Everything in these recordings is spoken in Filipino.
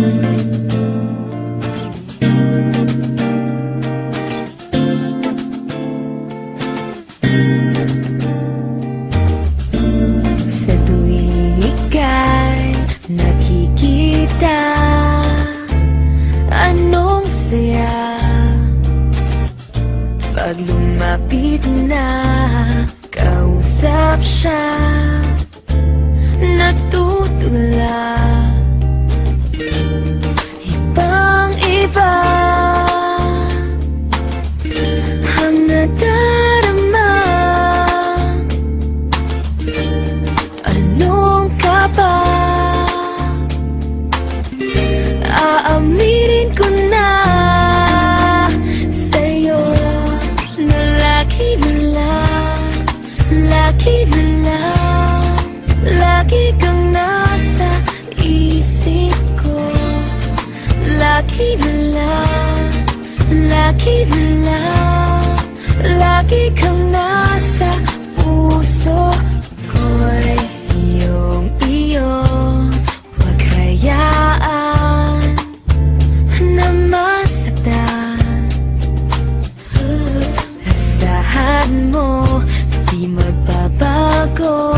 Sa tuwing ika'y nakikita, anong saya pag lumapit na, kausap siya, natutula. Ibang-iba ang nadarama. Anong ka ba? Aaminin ko na sa'yo na lagi na lang, lagi na lang, lagi kang nasa isip ko. Lagi na lang, lagi na lang, lagi kang nasa puso ko'y iyong-iyo. Huwag hayaan na masaktan. Asahan mo, di magbabago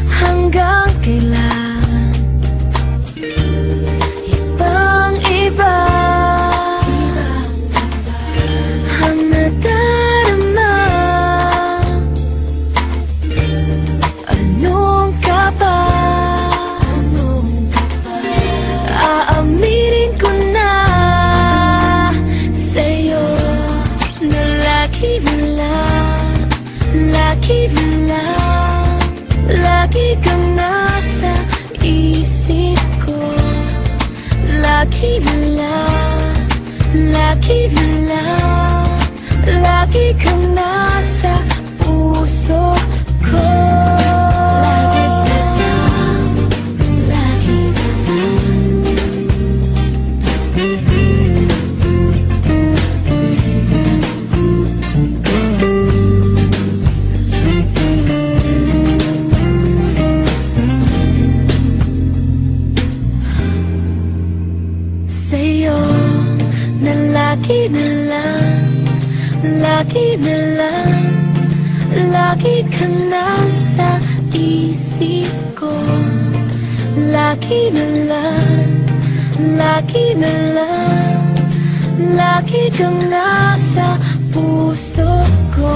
hanggang kailan. Ibang-iba ang nadarama. Anong ka ba? Aaminin ko na sa'yo na lagi na lang, lagi na lang, lagi kang nasa isip ko. Lagi na lang, lagi na lang, lagi kang nasa puso ko. Lagi na lang, lagi na lang. Sa'yo na lagi na lang, lagi na lang, lagi kang nasa isip ko. Lagi na lang, lagi na lang, lagi kang nasa puso ko.